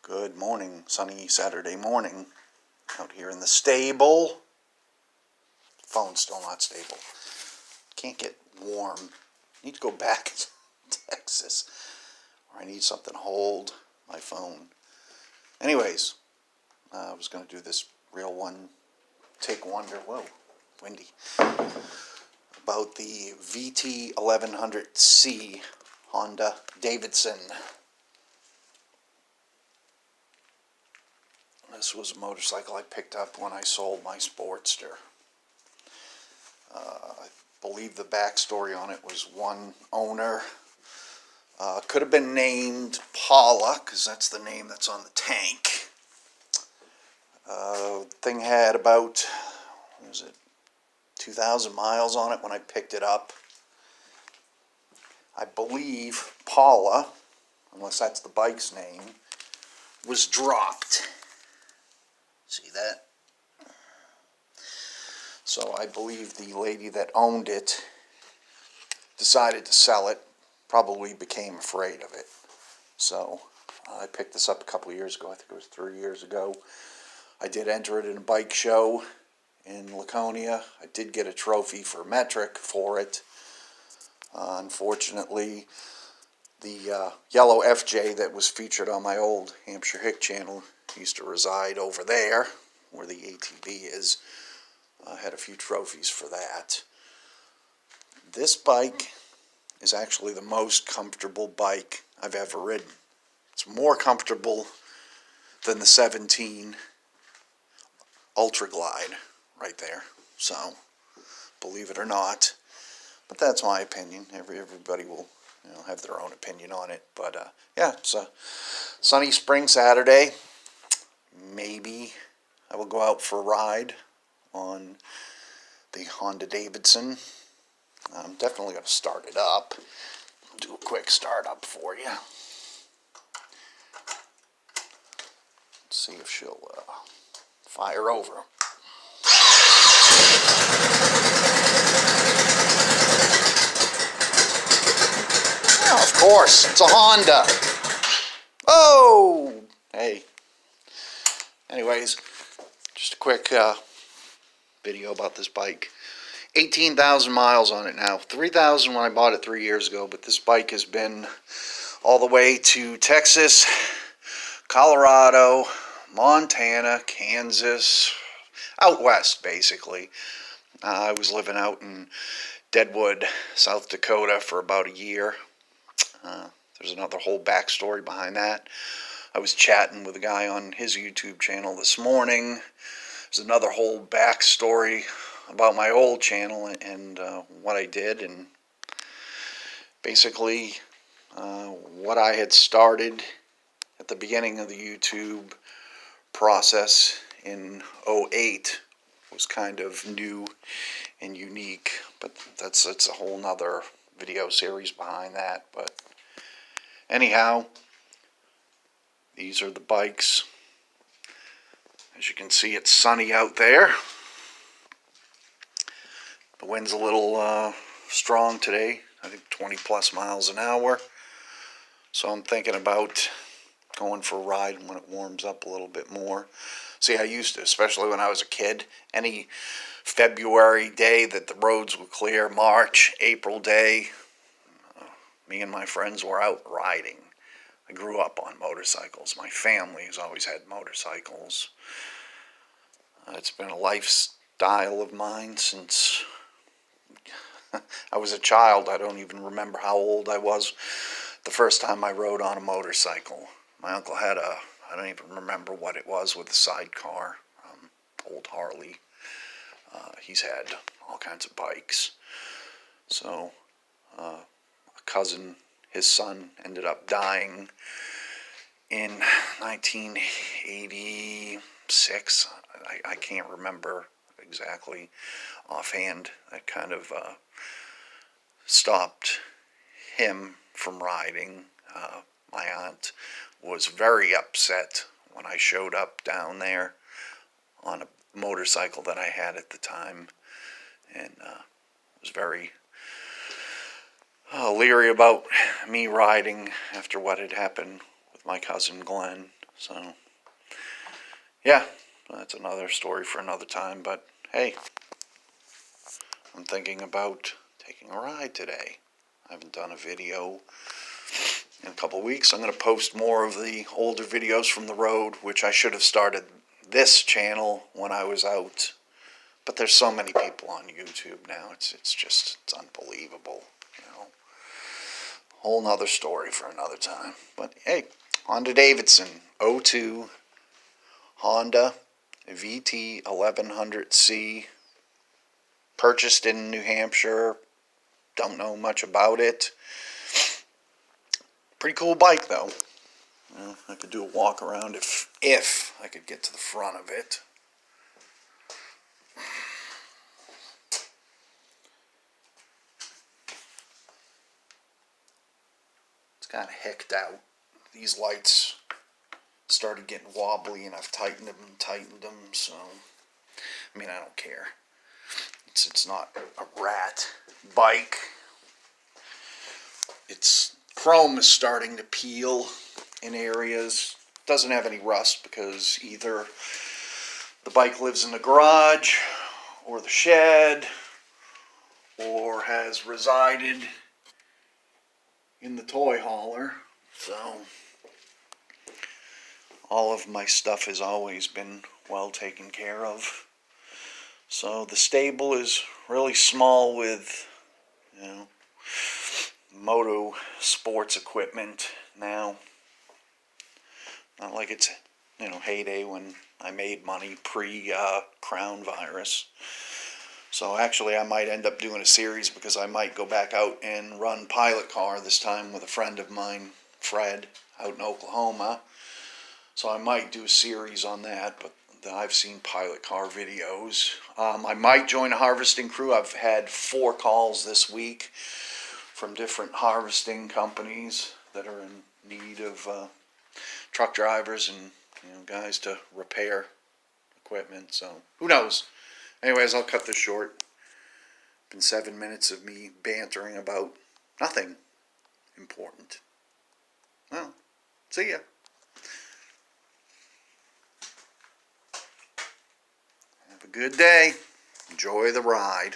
Good morning, sunny Saturday morning. Out here in the stable. Phone's still not stable. Can't get warm. Need to go back to Texas, or I need something to hold my phone. Anyways, I was going to do this real one, take wonder. Whoa, windy. About the VT1100C Honda Davidson. This was a motorcycle I picked up when I sold my Sportster. I believe the backstory on it was one owner. Could have been named Paula, because that's the name that's on the tank. Thing had about, what was it, 2,000 miles on it when I picked it up. I believe Paula, unless that's the bike's name, was dropped. See that? So I believe the lady that owned it decided to sell it, probably became afraid of it. So I picked this up a couple of years ago. I think it was 3 years ago. I did enter it in a bike show in Laconia. I did get a trophy for metric for it. Unfortunately, the yellow FJ that was featured on my old Hampshirehick channel used to reside over there where the ATV is. Had a few trophies for that. This bike is actually the most comfortable bike I've ever ridden. It's more comfortable than the 17 Ultra Glide right there. So, believe it or not. But that's my opinion. Everybody will have their own opinion on it. But yeah, it's a sunny spring Saturday. Maybe I will go out for a ride on the Honda Davidson. I'm definitely going to start it up. I'll do a quick start up for you. Let's see if she'll fire over. Oh, of course, it's a Honda. Oh, hey. Anyways, just a quick video about this bike. 18,000 miles on it now. 3,000 when I bought it 3 years ago, but this bike has been all the way to Texas, Colorado, Montana, Kansas, out west basically. I was living out in Deadwood, South Dakota for about a year. There's another whole backstory behind that. I was chatting with a guy on his YouTube channel this morning. There's another whole backstory about my old channel and what I did, and basically what I had started at the beginning of the YouTube process in '08 was kind of new and unique, but it's a whole nother video series behind that. But anyhow, these are the bikes. As you can see, it's sunny out there. The wind's a little strong today, I think 20 plus miles an hour. So I'm thinking about going for a ride when it warms up a little bit more. See, I used to, especially when I was a kid, any February day that the roads were clear, March, April day, me and my friends were out riding. I grew up on motorcycles. My family has always had motorcycles. It's been a lifestyle of mine since I was a child. I don't even remember how old I was the first time I rode on a motorcycle. My uncle had I don't even remember what it was, with a sidecar, old Harley. He's had all kinds of bikes. So a cousin, his son, ended up dying in 1986. I can't remember exactly offhand. That kind of stopped him from riding. My aunt was very upset when I showed up down there on a motorcycle that I had at the time, and was very leery about me riding after what had happened with my cousin Glenn. So, yeah, that's another story for another time. But hey, I'm thinking about taking a ride today. I haven't done a video in a couple of weeks. I'm going to post more of the older videos from the road, which I should have started this channel when I was out. But there's so many people on YouTube now. It's unbelievable. You know, whole nother story for another time. But hey, Honda Davidson 02 Honda VT1100C, purchased in New Hampshire. Don't know much about it. Pretty cool bike though. You know, I could do a walk around if I could get to the front of it. It's kind of hecked out. These lights started getting wobbly and I've tightened them and tightened them, so I mean, I don't care. It's not a rat bike. Its chrome is starting to peel in areas. Doesn't have any rust because either the bike lives in the garage or the shed or has resided in the toy hauler. So all of my stuff has always been well taken care of. So the stable is really small with, you know, moto sports equipment now. Not like it's, you know, heyday when I made money pre-crown virus. So actually I might end up doing a series because I might go back out and run pilot car this time with a friend of mine, Fred, out in Oklahoma. So I might do a series on that, but I've seen pilot car videos. I might join a harvesting crew. I've had 4 calls this week from different harvesting companies that are in need of truck drivers and, you know, guys to repair equipment. So who knows? Anyways, I'll cut this short. Been 7 minutes of me bantering about nothing important. Well, see ya. Have a good day. Enjoy the ride.